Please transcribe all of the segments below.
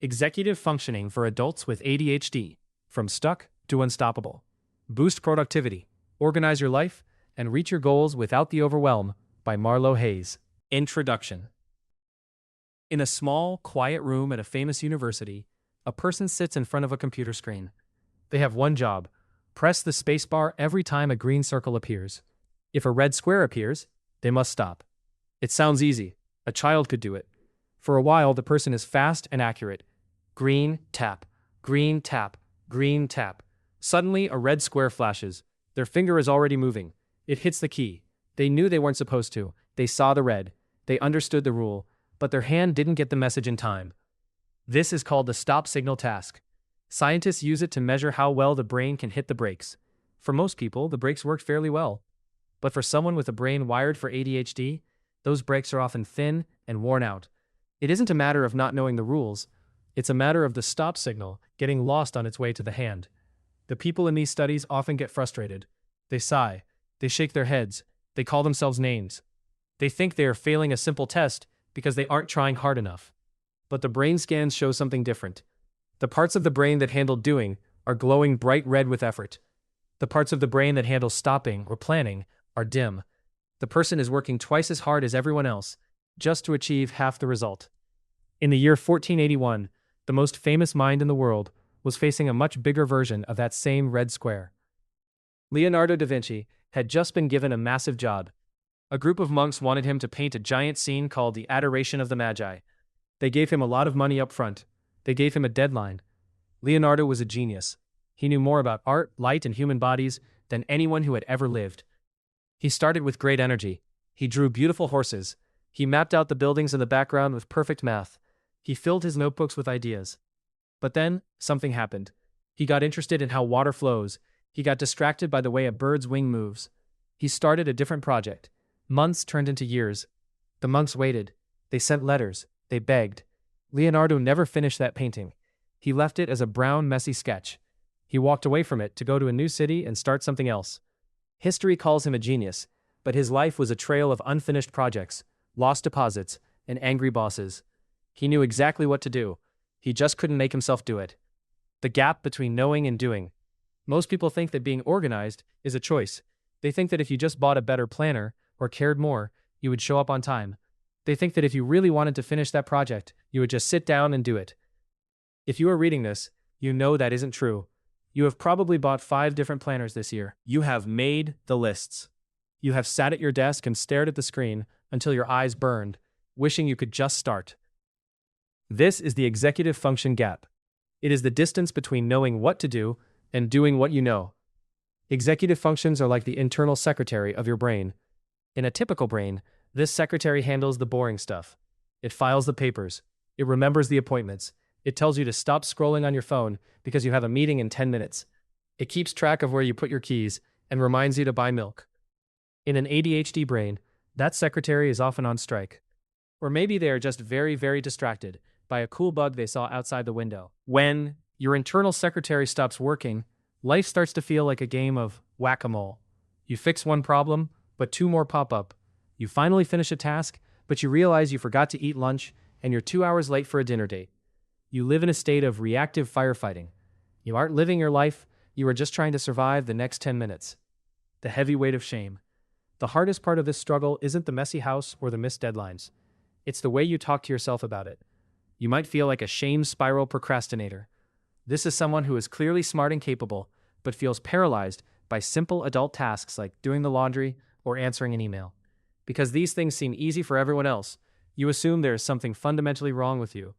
Executive functioning for adults with ADHD. From stuck to unstoppable. Boost productivity, organize your life, and reach your goals without the overwhelm by Marlow Hayes. Introduction. In a small, quiet room at a famous university, a person sits in front of a computer screen. They have one job: press the spacebar every time a green circle appears. If a red square appears, they must stop. It sounds easy. A child could do it. For a while, the person is fast and accurate. Green, tap, green, tap, green, tap. Suddenly, a red square flashes. Their finger is already moving. It hits the key. They knew they weren't supposed to. They saw the red. They understood the rule, but their hand didn't get the message in time. This is called the stop signal task. Scientists use it to measure how well the brain can hit the brakes. For most people, the brakes work fairly well. But for someone with a brain wired for ADHD, those brakes are often thin and worn out. It isn't a matter of not knowing the rules. It's a matter of the stop signal getting lost on its way to the hand. The people in these studies often get frustrated. They sigh. They shake their heads. They call themselves names. They think they are failing a simple test because they aren't trying hard enough. But the brain scans show something different. The parts of the brain that handle doing are glowing bright red with effort. The parts of the brain that handle stopping or planning are dim. The person is working twice as hard as everyone else, just to achieve half the result. In the year 1481, the most famous mind in the world was facing a much bigger version of that same red square. Leonardo da Vinci had just been given a massive job. A group of monks wanted him to paint a giant scene called the Adoration of the Magi. They gave him a lot of money up front. They gave him a deadline. Leonardo was a genius. He knew more about art, light, and human bodies than anyone who had ever lived. He started with great energy. He drew beautiful horses. He mapped out the buildings in the background with perfect math. He filled his notebooks with ideas. But then, something happened. He got interested in how water flows. He got distracted by the way a bird's wing moves. He started a different project. Months turned into years. The monks waited. They sent letters. They begged. Leonardo never finished that painting. He left it as a brown, messy sketch. He walked away from it to go to a new city and start something else. History calls him a genius, but his life was a trail of unfinished projects, lost deposits, and angry bosses. He knew exactly what to do. He just couldn't make himself do it. The gap between knowing and doing. Most people think that being organized is a choice. They think that if you just bought a better planner or cared more, you would show up on time. They think that if you really wanted to finish that project, you would just sit down and do it. If you are reading this, you know that isn't true. You have probably bought 5 different planners this year. You have made the lists. You have sat at your desk and stared at the screen until your eyes burned, wishing you could just start. This is the executive function gap. It is the distance between knowing what to do and doing what you know. Executive functions are like the internal secretary of your brain. In a typical brain, this secretary handles the boring stuff. It files the papers. It remembers the appointments. It tells you to stop scrolling on your phone because you have a meeting in 10 minutes. It keeps track of where you put your keys and reminds you to buy milk. In an ADHD brain, that secretary is often on strike. Or maybe they are just very, very distracted by a cool bug they saw outside the window. When your internal secretary stops working, life starts to feel like a game of whack-a-mole. You fix one problem, but 2 more pop up. You finally finish a task, but you realize you forgot to eat lunch and you're 2 hours late for a dinner date. You live in a state of reactive firefighting. You aren't living your life, you are just trying to survive the next 10 minutes. The heavy weight of shame. The hardest part of this struggle isn't the messy house or the missed deadlines. It's the way you talk to yourself about it. You might feel like a shame spiral procrastinator. This is someone who is clearly smart and capable, but feels paralyzed by simple adult tasks like doing the laundry or answering an email. Because these things seem easy for everyone else, you assume there is something fundamentally wrong with you.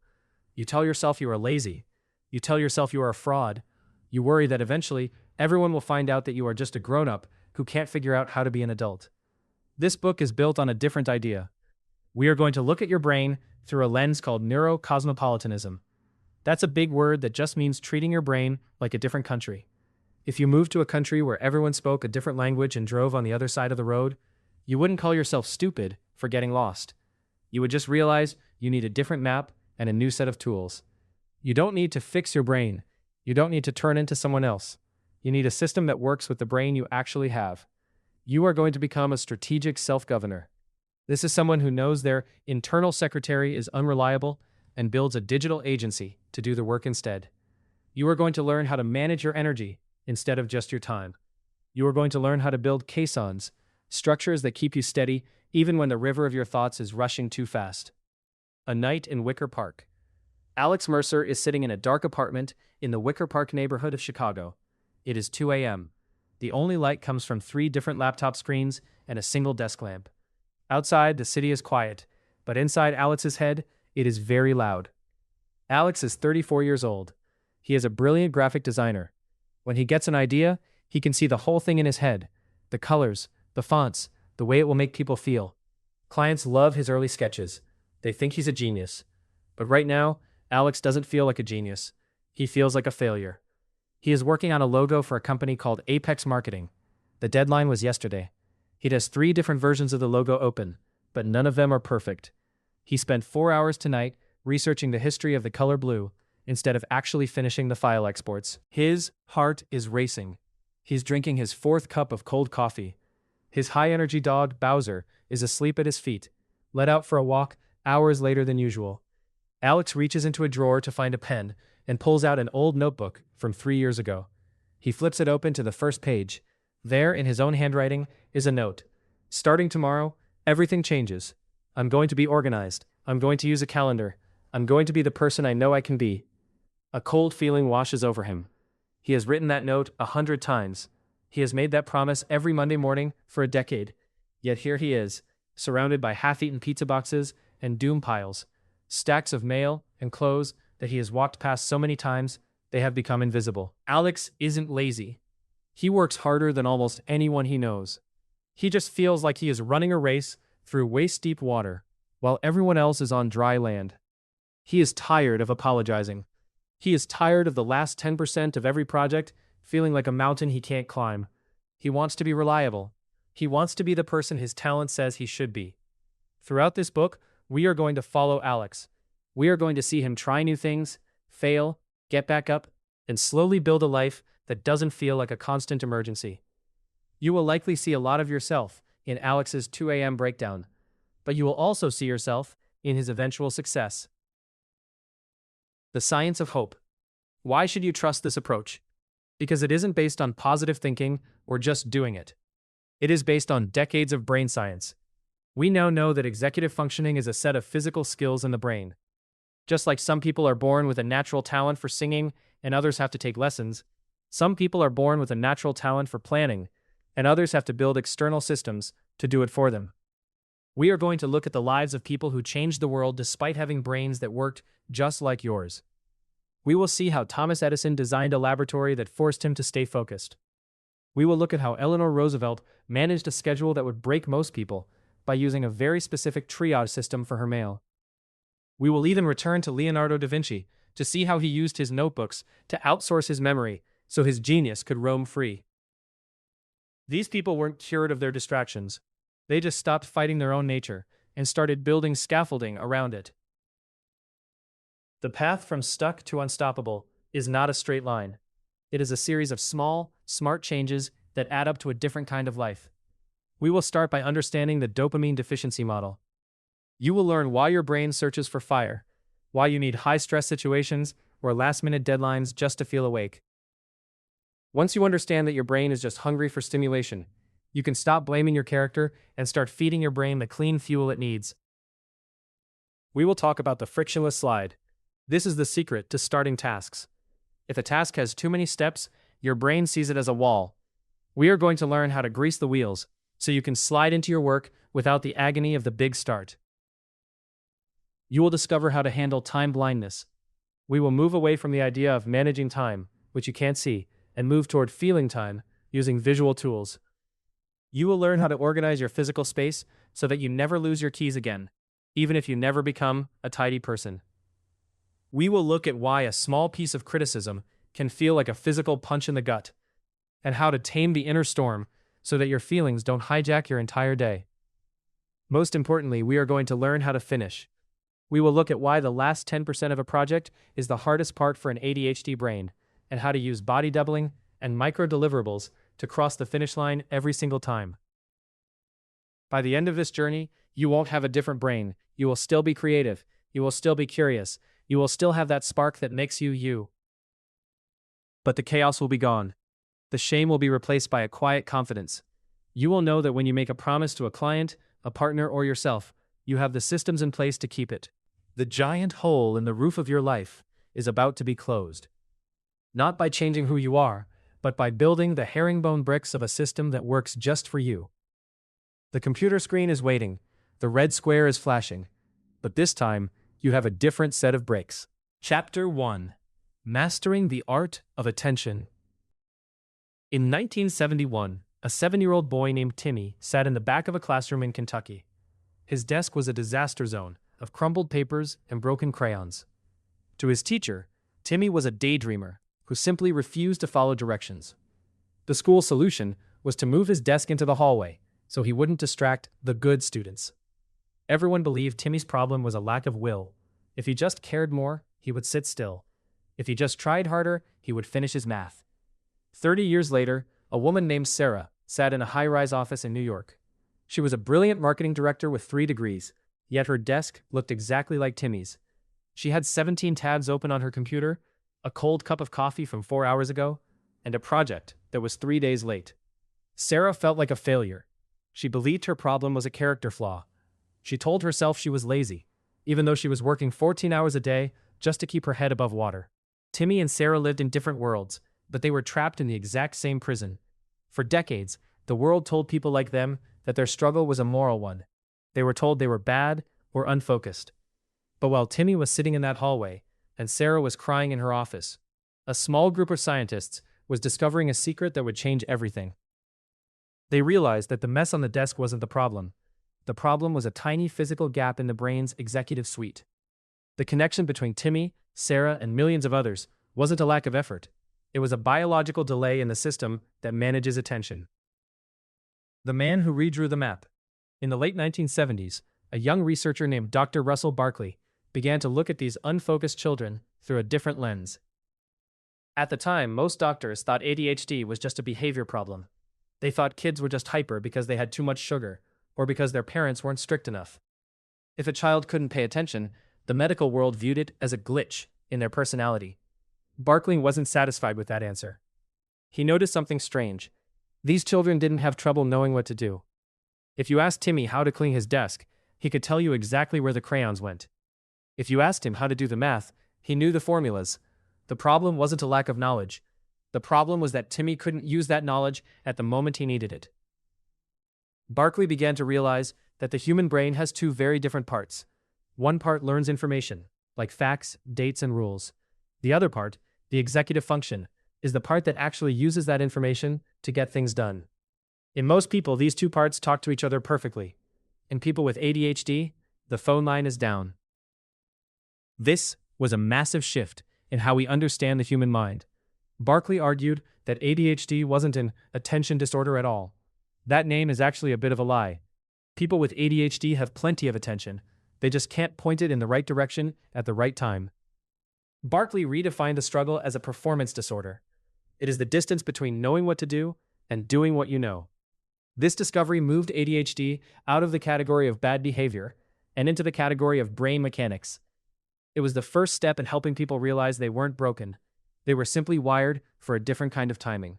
You tell yourself you are lazy. You tell yourself you are a fraud. You worry that eventually everyone will find out that you are just a grown-up who can't figure out how to be an adult. This book is built on a different idea. We are going to look at your brain through a lens called neurocosmopolitanism. That's a big word that just means treating your brain like a different country. If you moved to a country where everyone spoke a different language and drove on the other side of the road, you wouldn't call yourself stupid for getting lost. You would just realize you need a different map and a new set of tools. You don't need to fix your brain. You don't need to turn into someone else. You need a system that works with the brain you actually have. You are going to become a strategic self-governor. This is someone who knows their internal secretary is unreliable, and builds a digital agency to do the work instead. You are going to learn how to manage your energy instead of just your time. You are going to learn how to build caissons, structures that keep you steady even when the river of your thoughts is rushing too fast. A night in Wicker Park. Alex Mercer is sitting in a dark apartment in the Wicker Park neighborhood of Chicago. It is 2 a.m. The only light comes from 3 different laptop screens and a single desk lamp. Outside, the city is quiet, but inside Alex's head, it is very loud. Alex is 34 years old. He is a brilliant graphic designer. When he gets an idea, he can see the whole thing in his head. The colors, the fonts, the way it will make people feel. Clients love his early sketches. They think he's a genius. But right now, Alex doesn't feel like a genius. He feels like a failure. He is working on a logo for a company called Apex Marketing. The deadline was yesterday. He has 3 different versions of the logo open, but none of them are perfect. He spent 4 hours tonight researching the history of the color blue instead of actually finishing the file exports. His heart is racing. He's drinking his 4th cup of cold coffee. His high-energy dog, Bowser, is asleep at his feet, let out for a walk hours later than usual. Alex reaches into a drawer to find a pen and pulls out an old notebook from 3 years ago. He flips it open to the first page. There, in his own handwriting, is a note. Starting tomorrow, everything changes. I'm going to be organized. I'm going to use a calendar. I'm going to be the person I know I can be. A cold feeling washes over him. He has written that note 100 times. He has made that promise every Monday morning for a decade. Yet here he is, surrounded by half-eaten pizza boxes and doom piles, stacks of mail and clothes that he has walked past so many times they have become invisible. Alex isn't lazy. He works harder than almost anyone he knows. He just feels like he is running a race through waist-deep water, while everyone else is on dry land. He is tired of apologizing. He is tired of the last 10% of every project feeling like a mountain he can't climb. He wants to be reliable. He wants to be the person his talent says he should be. Throughout this book, we are going to follow Alex. We are going to see him try new things, fail, get back up, and slowly build a life that doesn't feel like a constant emergency. You will likely see a lot of yourself in Alex's 2 a.m. breakdown, but you will also see yourself in his eventual success. The science of hope. Why should you trust this approach? Because it isn't based on positive thinking or just doing it. It is based on decades of brain science. We now know that executive functioning is a set of physical skills in the brain. Just like some people are born with a natural talent for singing and others have to take lessons, some people are born with a natural talent for planning, and others have to build external systems to do it for them. We are going to look at the lives of people who changed the world despite having brains that worked just like yours. We will see how Thomas Edison designed a laboratory that forced him to stay focused. We will look at how Eleanor Roosevelt managed a schedule that would break most people by using a very specific triage system for her mail. We will even return to Leonardo da Vinci to see how he used his notebooks to outsource his memory so his genius could roam free. These people weren't cured of their distractions. They just stopped fighting their own nature and started building scaffolding around it. The path from stuck to unstoppable is not a straight line. It is a series of small, smart changes that add up to a different kind of life. We will start by understanding the dopamine deficiency model. You will learn why your brain searches for fire, why you need high-stress situations or last-minute deadlines just to feel awake. Once you understand that your brain is just hungry for stimulation, you can stop blaming your character and start feeding your brain the clean fuel it needs. We will talk about the frictionless slide. This is the secret to starting tasks. If a task has too many steps, your brain sees it as a wall. We are going to learn how to grease the wheels so you can slide into your work without the agony of the big start. You will discover how to handle time blindness. We will move away from the idea of managing time, which you can't see, and move toward feeling time using visual tools. You will learn how to organize your physical space so that you never lose your keys again, even if you never become a tidy person. We will look at why a small piece of criticism can feel like a physical punch in the gut, and how to tame the inner storm so that your feelings don't hijack your entire day. Most importantly, we are going to learn how to finish. We will look at why the last 10% of a project is the hardest part for an ADHD brain, and how to use body doubling and micro-deliverables to cross the finish line every single time. By the end of this journey, you won't have a different brain. You will still be creative. You will still be curious. You will still have that spark that makes you you. But the chaos will be gone. The shame will be replaced by a quiet confidence. You will know that when you make a promise to a client, a partner, or yourself, you have the systems in place to keep it. The giant hole in the roof of your life is about to be closed. Not by changing who you are, but by building the herringbone bricks of a system that works just for you. The computer screen is waiting, the red square is flashing, but this time, you have a different set of bricks. Chapter 1: Mastering the Art of Attention. In 1971, a 7-year-old boy named Timmy sat in the back of a classroom in Kentucky. His desk was a disaster zone of crumpled papers and broken crayons. To his teacher, Timmy was a daydreamer who simply refused to follow directions. The school solution was to move his desk into the hallway so he wouldn't distract the good students. Everyone believed Timmy's problem was a lack of will. If he just cared more, he would sit still. If he just tried harder, he would finish his math. 30 years later, a woman named Sarah sat in a high-rise office in New York. She was a brilliant marketing director with 3 degrees, yet her desk looked exactly like Timmy's. She had 17 tabs open on her computer, a cold cup of coffee from 4 hours ago, and a project that was 3 days late. Sarah felt like a failure. She believed her problem was a character flaw. She told herself she was lazy, even though she was working 14 hours a day just to keep her head above water. Timmy and Sarah lived in different worlds, but they were trapped in the exact same prison. For decades, the world told people like them that their struggle was a moral one. They were told they were bad or unfocused. But while Timmy was sitting in that hallway, and Sarah was crying in her office, a small group of scientists was discovering a secret that would change everything. They realized that the mess on the desk wasn't the problem. The problem was a tiny physical gap in the brain's executive suite. The connection between Timmy, Sarah, and millions of others wasn't a lack of effort. It was a biological delay in the system that manages attention. The man who redrew the map. In the late 1970s, a young researcher named Dr. Russell Barkley began to look at these unfocused children through a different lens. At the time, most doctors thought ADHD was just a behavior problem. They thought kids were just hyper because they had too much sugar, or because their parents weren't strict enough. If a child couldn't pay attention, the medical world viewed it as a glitch in their personality. Barkley wasn't satisfied with that answer. He noticed something strange. These children didn't have trouble knowing what to do. If you asked Timmy how to clean his desk, he could tell you exactly where the crayons went. If you asked him how to do the math, he knew the formulas. The problem wasn't a lack of knowledge. The problem was that Timmy couldn't use that knowledge at the moment he needed it. Barkley began to realize that the human brain has 2 very different parts. One part learns information, like facts, dates, and rules. The other part, the executive function, is the part that actually uses that information to get things done. In most people, these 2 parts talk to each other perfectly. In people with ADHD, the phone line is down. This was a massive shift in how we understand the human mind. Barkley argued that ADHD wasn't an attention disorder at all. That name is actually a bit of a lie. People with ADHD have plenty of attention. They just can't point it in the right direction at the right time. Barkley redefined the struggle as a performance disorder. It is the distance between knowing what to do and doing what you know. This discovery moved ADHD out of the category of bad behavior and into the category of brain mechanics. It was the first step in helping people realize they weren't broken. They were simply wired for a different kind of timing.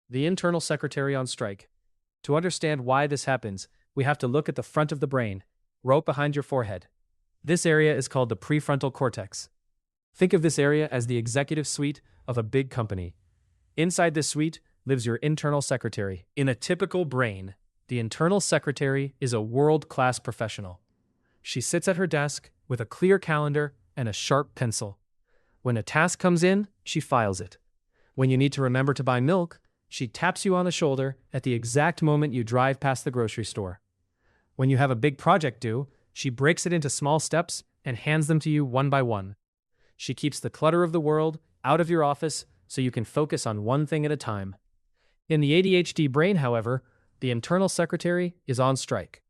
The internal secretary on strike. To understand why this happens, we have to look at the front of the brain, right behind your forehead. This area is called the prefrontal cortex. Think of this area as the executive suite of a big company. Inside this suite lives your internal secretary. In a typical brain, the internal secretary is a world-class professional. She sits at her desk with a clear calendar and a sharp pencil. When a task comes in, she files it. When you need to remember to buy milk, she taps you on the shoulder at the exact moment you drive past the grocery store. When you have a big project due, she breaks it into small steps and hands them to you one by one. She keeps the clutter of the world out of your office so you can focus on one thing at a time. In the ADHD brain, however, the internal secretary is on strike.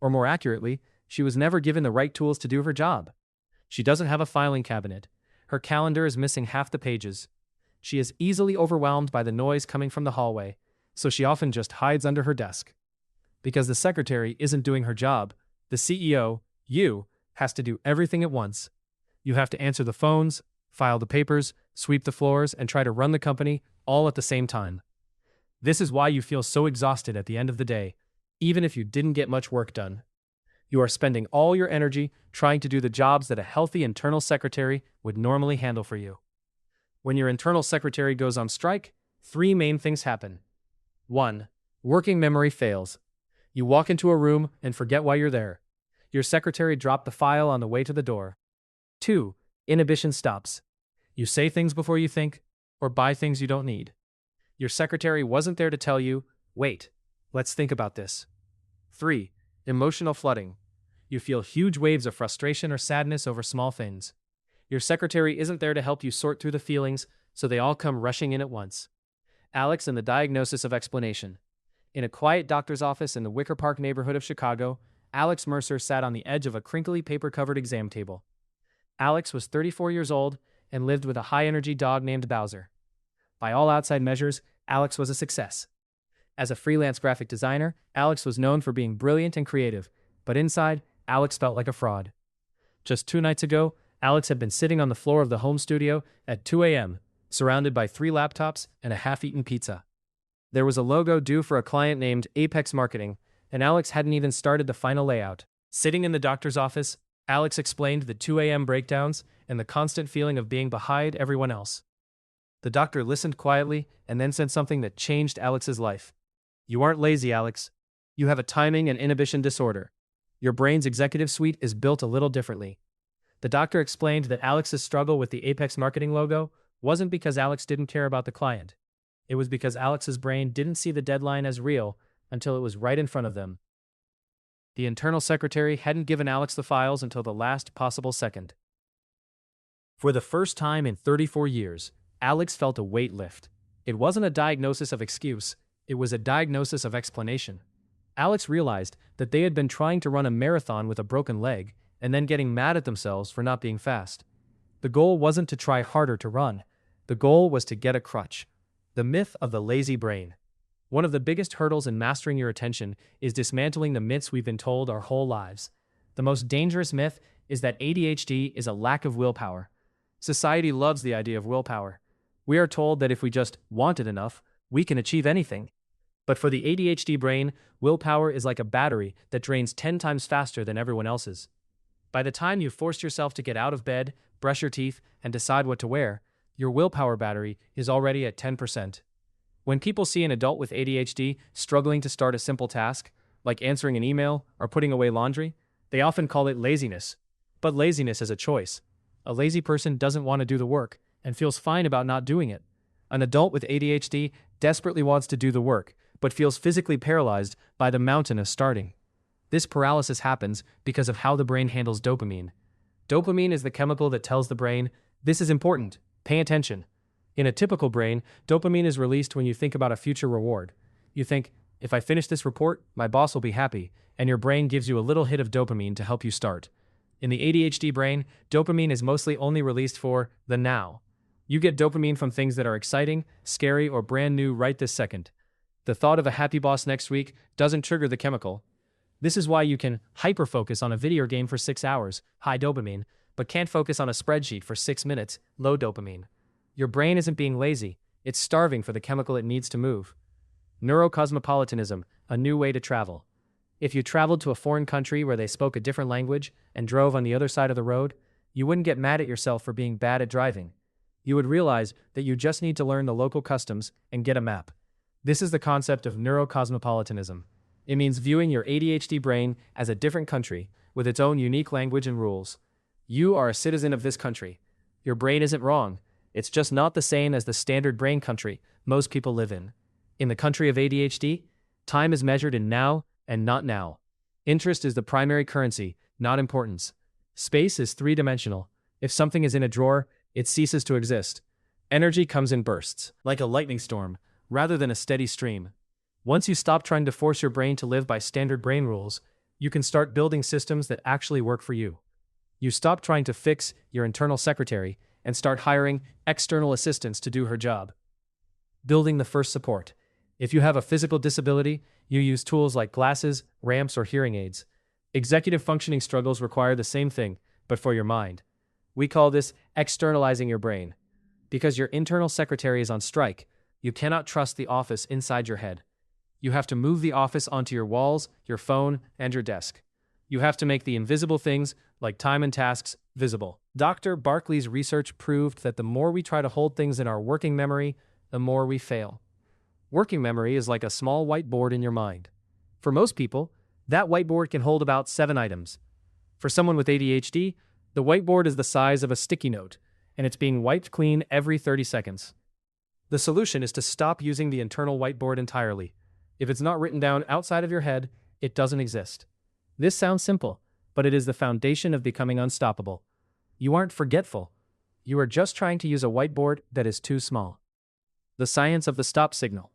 Or more accurately, she was never given the right tools to do her job. She doesn't have a filing cabinet. Her calendar is missing half the pages. She is easily overwhelmed by the noise coming from the hallway, so she often just hides under her desk. Because the secretary isn't doing her job, the CEO, you, has to do everything at once. You have to answer the phones, file the papers, sweep the floors, and try to run the company all at the same time. This is why you feel so exhausted at the end of the day, even if you didn't get much work done. You are spending all your energy trying to do the jobs that a healthy internal secretary would normally handle for you. When your internal secretary goes on strike, three main things happen. 1. Working memory fails. You walk into a room and forget why you're there. Your secretary dropped the file on the way to the door. 2. Inhibition stops. You say things before you think, or buy things you don't need. Your secretary wasn't there to tell you, wait, let's think about this. 3. Emotional flooding. You feel huge waves of frustration or sadness over small things. Your secretary isn't there to help you sort through the feelings, so they all come rushing in at once. Alex and the diagnosis of explanation. In a quiet doctor's office in the Wicker Park neighborhood of Chicago, Alex Mercer sat on the edge of a crinkly paper-covered exam table. Alex was 34 years old and lived with a high-energy dog named Bowser. By all outside measures, Alex was a success. As a freelance graphic designer, Alex was known for being brilliant and creative, but inside, Alex felt like a fraud. Just 2 nights ago, Alex had been sitting on the floor of the home studio at 2 a.m., surrounded by 3 laptops and a half-eaten pizza. There was a logo due for a client named Apex Marketing, and Alex hadn't even started the final layout. Sitting in the doctor's office, Alex explained the 2 a.m. breakdowns and the constant feeling of being behind everyone else. The doctor listened quietly and then said something that changed Alex's life. You aren't lazy, Alex. You have a timing and inhibition disorder. Your brain's executive suite is built a little differently. The doctor explained that Alex's struggle with the Apex Marketing logo wasn't because Alex didn't care about the client. It was because Alex's brain didn't see the deadline as real until it was right in front of them. The internal secretary hadn't given Alex the files until the last possible second. For the first time in 34 years, Alex felt a weight lift. It wasn't a diagnosis of excuse, it was a diagnosis of explanation. Alex realized that they had been trying to run a marathon with a broken leg and then getting mad at themselves for not being fast. The goal wasn't to try harder to run. The goal was to get a crutch. The myth of the lazy brain. One of the biggest hurdles in mastering your attention is dismantling the myths we've been told our whole lives. The most dangerous myth is that ADHD is a lack of willpower. Society loves the idea of willpower. We are told that if we just want it enough, we can achieve anything. But for the ADHD brain, willpower is like a battery that drains 10 times faster than everyone else's. By the time you've forced yourself to get out of bed, brush your teeth, and decide what to wear, your willpower battery is already at 10%. When people see an adult with ADHD struggling to start a simple task, like answering an email or putting away laundry, they often call it laziness. But laziness is a choice. A lazy person doesn't want to do the work and feels fine about not doing it. An adult with ADHD desperately wants to do the work, but feels physically paralyzed by the mountain of starting. This paralysis happens because of how the brain handles dopamine. Dopamine is the chemical that tells the brain, this is important, pay attention. In a typical brain, dopamine is released when you think about a future reward. You think, if I finish this report, my boss will be happy, and your brain gives you a little hit of dopamine to help you start. In the ADHD brain, dopamine is mostly only released for the now. You get dopamine from things that are exciting, scary, or brand new right this second. The thought of a happy boss next week doesn't trigger the chemical. This is why you can hyper-focus on a video game for 6 hours, high dopamine, but can't focus on a spreadsheet for 6 minutes, low dopamine. Your brain isn't being lazy, it's starving for the chemical it needs to move. Neurocosmopolitanism, a new way to travel. If you traveled to a foreign country where they spoke a different language and drove on the other side of the road, you wouldn't get mad at yourself for being bad at driving. You would realize that you just need to learn the local customs and get a map. This is the concept of neurocosmopolitanism. It means viewing your ADHD brain as a different country with its own unique language and rules. You are a citizen of this country. Your brain isn't wrong. It's just not the same as the standard brain country most people live in. In the country of ADHD, time is measured in now and not now. Interest is the primary currency, not importance. Space is three-dimensional. If something is in a drawer, it ceases to exist. Energy comes in bursts, like a lightning storm, rather than a steady stream. Once you stop trying to force your brain to live by standard brain rules, you can start building systems that actually work for you. You stop trying to fix your internal secretary and start hiring external assistants to do her job. Building the first support. If you have a physical disability, you use tools like glasses, ramps, or hearing aids. Executive functioning struggles require the same thing, but for your mind. We call this externalizing your brain. Because your internal secretary is on strike, you cannot trust the office inside your head. You have to move the office onto your walls, your phone, and your desk. You have to make the invisible things, like time and tasks, visible. Dr. Barkley's research proved that the more we try to hold things in our working memory, the more we fail. Working memory is like a small whiteboard in your mind. For most people, that whiteboard can hold about 7 items. For someone with ADHD, the whiteboard is the size of a sticky note, and it's being wiped clean every 30 seconds. The solution is to stop using the internal whiteboard entirely. If it's not written down outside of your head, it doesn't exist. This sounds simple, but it is the foundation of becoming unstoppable. You aren't forgetful. You are just trying to use a whiteboard that is too small. The science of the stop signal.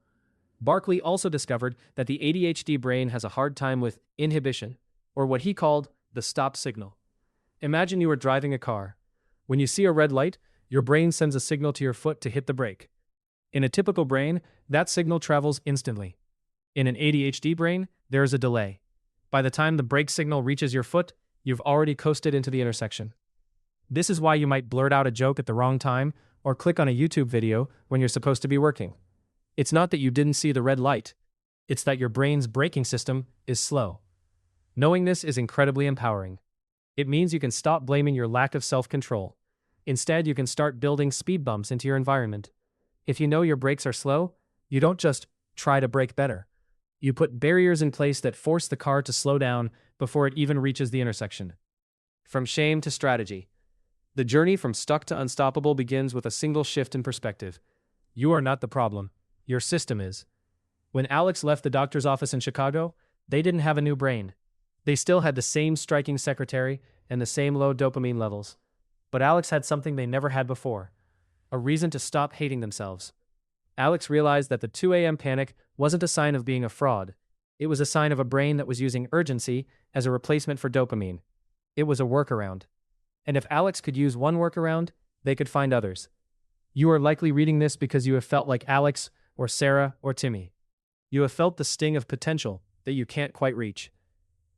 Barkley also discovered that the ADHD brain has a hard time with inhibition, or what he called the stop signal. Imagine you are driving a car. When you see a red light, your brain sends a signal to your foot to hit the brake. In a typical brain, that signal travels instantly. In an ADHD brain, there is a delay. By the time the brake signal reaches your foot, you've already coasted into the intersection. This is why you might blurt out a joke at the wrong time or click on a YouTube video when you're supposed to be working. It's not that you didn't see the red light. It's that your brain's braking system is slow. Knowing this is incredibly empowering. It means you can stop blaming your lack of self-control. Instead, you can start building speed bumps into your environment. If you know your brakes are slow, you don't just try to brake better. You put barriers in place that force the car to slow down before it even reaches the intersection. From shame to strategy. The journey from stuck to unstoppable begins with a single shift in perspective. You are not the problem. Your system is. When Alex left the doctor's office in Chicago, they didn't have a new brain. They still had the same striking secretary and the same low dopamine levels. But Alex had something they never had before. A reason to stop hating themselves. Alex realized that the 2 a.m. panic wasn't a sign of being a fraud. It was a sign of a brain that was using urgency as a replacement for dopamine. It was a workaround. And if Alex could use one workaround, they could find others. You are likely reading this because you have felt like Alex or Sarah or Timmy. You have felt the sting of potential that you can't quite reach.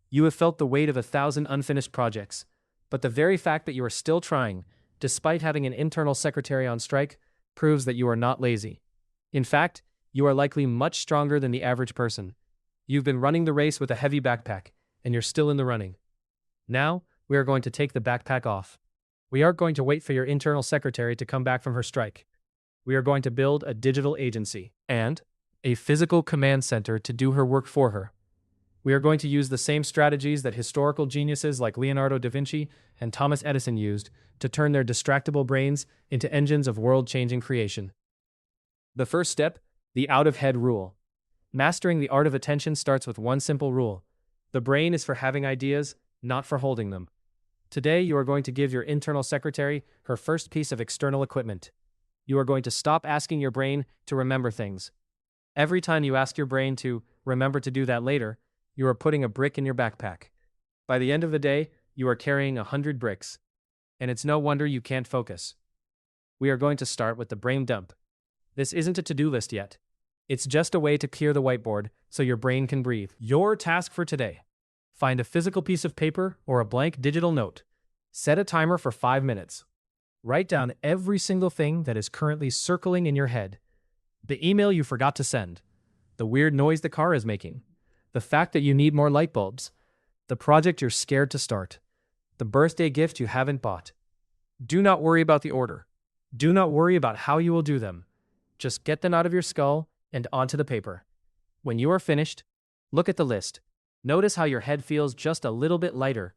You have felt the weight of 1,000 unfinished projects. But the very fact that you are still trying, despite having an internal secretary on strike, proves that you are not lazy. In fact, you are likely much stronger than the average person. You've been running the race with a heavy backpack, and you're still in the running. Now, we are going to take the backpack off. We aren't going to wait for your internal secretary to come back from her strike. We are going to build a digital agency and a physical command center to do her work for her. We are going to use the same strategies that historical geniuses like Leonardo da Vinci and Thomas Edison used to turn their distractible brains into engines of world-changing creation. The first step, the out-of-head rule. Mastering the art of attention starts with one simple rule. The brain is for having ideas, not for holding them. Today, you are going to give your internal secretary her first piece of external equipment. You are going to stop asking your brain to remember things. Every time you ask your brain to remember to do that later, you are putting a brick in your backpack. By the end of the day, you are carrying 100 bricks. And it's no wonder you can't focus. We are going to start with the brain dump. This isn't a to-do list yet. It's just a way to clear the whiteboard so your brain can breathe. Your task for today. Find a physical piece of paper or a blank digital note. Set a timer for 5 minutes. Write down every single thing that is currently circling in your head. The email you forgot to send. The weird noise the car is making. The fact that you need more light bulbs. The project you're scared to start. The birthday gift you haven't bought. Do not worry about the order. Do not worry about how you will do them. Just get them out of your skull and onto the paper. When you are finished, look at the list. Notice how your head feels just a little bit lighter.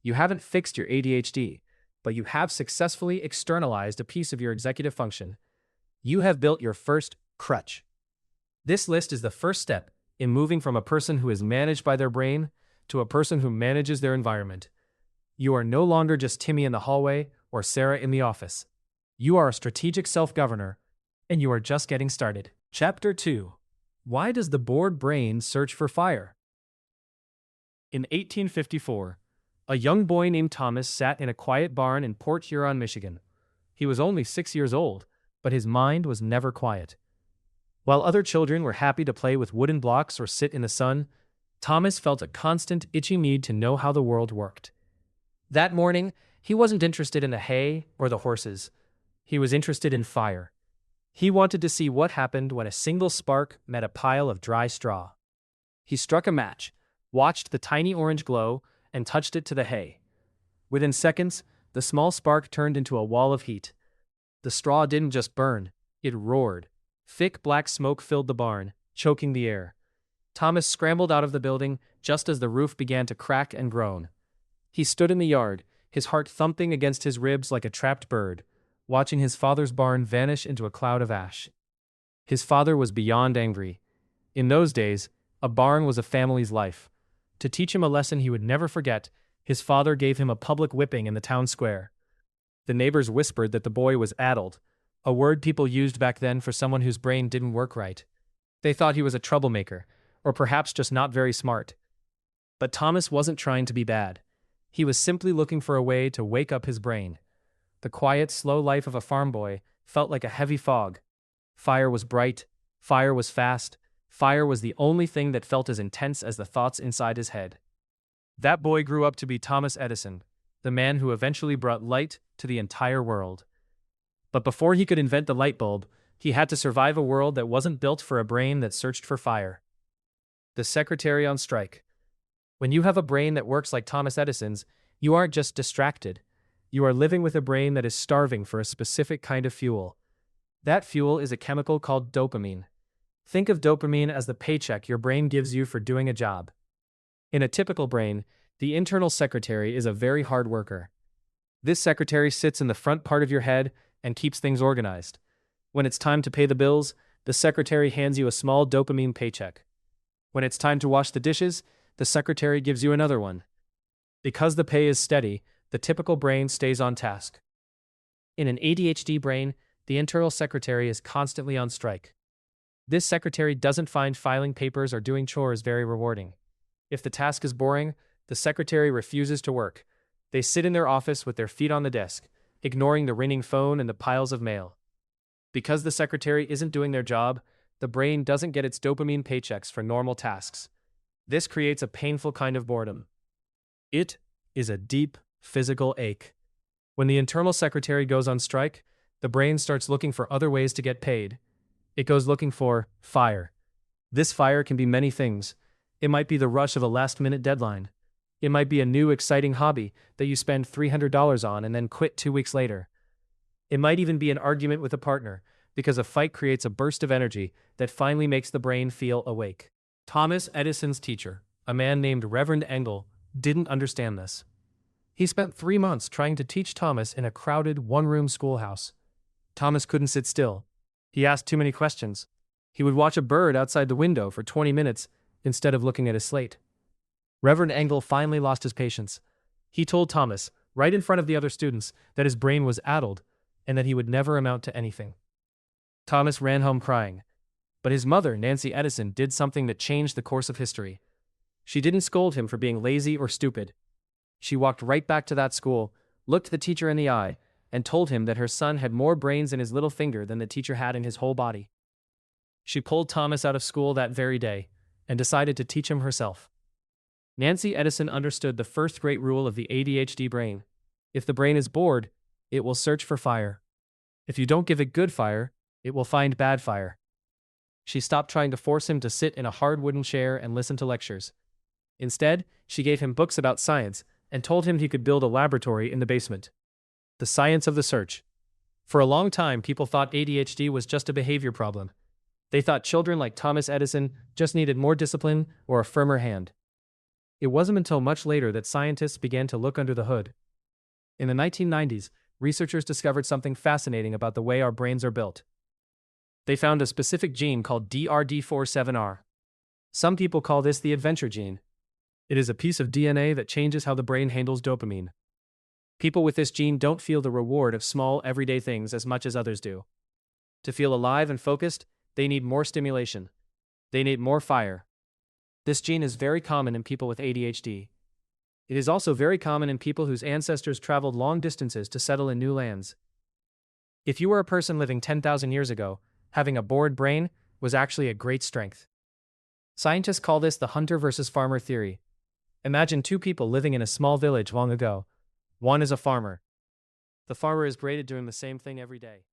You haven't fixed your ADHD, but you have successfully externalized a piece of your executive function. You have built your first crutch. This list is the first step in moving from a person who is managed by their brain to a person who manages their environment. You are no longer just Timmy in the hallway or Sarah in the office. You are a strategic self-governor, and you are just getting started. Chapter 2. Why does the bored brain search for fire? In 1854, a young boy named Thomas sat in a quiet barn in Port Huron, Michigan. He was only 6 years old, but his mind was never quiet. While other children were happy to play with wooden blocks or sit in the sun, Thomas felt a constant itchy need to know how the world worked. That morning, He wasn't interested in the hay or the horses. He was interested in fire. He wanted to see what happened when a single spark met a pile of dry straw. He struck a match, watched the tiny orange glow, and touched it to the hay. Within seconds, the small spark turned into a wall of heat. The straw didn't just burn, it roared. Thick black smoke filled the barn, choking the air. Thomas scrambled out of the building just as the roof began to crack and groan. He stood in the yard, his heart thumping against his ribs like a trapped bird, watching his father's barn vanish into a cloud of ash. His father was beyond angry. In those days, a barn was a family's life. To teach him a lesson he would never forget, his father gave him a public whipping in the town square. The neighbors whispered that the boy was addled, a word people used back then for someone whose brain didn't work right. They thought he was a troublemaker, or perhaps just not very smart. But Thomas wasn't trying to be bad. He was simply looking for a way to wake up his brain. The quiet, slow life of a farm boy felt like a heavy fog. Fire was bright, fire was fast, fire was the only thing that felt as intense as the thoughts inside his head. That boy grew up to be Thomas Edison, the man who eventually brought light to the entire world. But before he could invent the light bulb, he had to survive a world that wasn't built for a brain that searched for fire. The secretary on strike. When you have a brain that works like Thomas Edison's, you aren't just distracted. You are living with a brain that is starving for a specific kind of fuel. That fuel is a chemical called dopamine. Think of dopamine as the paycheck your brain gives you for doing a job. In a typical brain, the internal secretary is a very hard worker. This secretary sits in the front part of your head and keeps things organized. When it's time to pay the bills, the secretary hands you a small dopamine paycheck. When it's time to wash the dishes, the secretary gives you another one. Because the pay is steady, the typical brain stays on task. In an ADHD brain, the internal secretary is constantly on strike. This secretary doesn't find filing papers or doing chores very rewarding. If the task is boring, the secretary refuses to work. They sit in their office with their feet on the desk, ignoring the ringing phone and the piles of mail. Because the secretary isn't doing their job, the brain doesn't get its dopamine paychecks for normal tasks. This creates a painful kind of boredom. It is a deep, physical ache. When the internal secretary goes on strike, the brain starts looking for other ways to get paid. It goes looking for fire. This fire can be many things. It might be the rush of a last-minute deadline. It might be a new, exciting hobby that you spend $300 on and then quit 2 weeks later. It might even be an argument with a partner, because a fight creates a burst of energy that finally makes the brain feel awake. Thomas Edison's teacher, a man named Reverend Engel, didn't understand this. He spent 3 months trying to teach Thomas in a crowded, one-room schoolhouse. Thomas couldn't sit still. He asked too many questions. He would watch a bird outside the window for 20 minutes instead of looking at his slate. Reverend Engel finally lost his patience. He told Thomas, right in front of the other students, that his brain was addled and that he would never amount to anything. Thomas ran home crying. But his mother, Nancy Edison, did something that changed the course of history. She didn't scold him for being lazy or stupid. She walked right back to that school, looked the teacher in the eye, and told him that her son had more brains in his little finger than the teacher had in his whole body. She pulled Thomas out of school that very day and decided to teach him herself. Nancy Edison understood the first great rule of the ADHD brain. If the brain is bored, it will search for fire. If you don't give it good fire, it will find bad fire. She stopped trying to force him to sit in a hard wooden chair and listen to lectures. Instead, she gave him books about science and told him he could build a laboratory in the basement. The science of the search. For a long time, people thought ADHD was just a behavior problem. They thought children like Thomas Edison just needed more discipline or a firmer hand. It wasn't until much later that scientists began to look under the hood. In the 1990s, researchers discovered something fascinating about the way our brains are built. They found a specific gene called DRD47R. Some people call this the adventure gene. It is a piece of DNA that changes how the brain handles dopamine. People with this gene don't feel the reward of small, everyday things as much as others do. To feel alive and focused, they need more stimulation. They need more fire. This gene is very common in people with ADHD. It is also very common in people whose ancestors traveled long distances to settle in new lands. If you were a person living 10,000 years ago, having a bored brain was actually a great strength. Scientists call this the hunter versus farmer theory. Imagine two people living in a small village long ago. One is a farmer. The farmer is great at doing the same thing every day.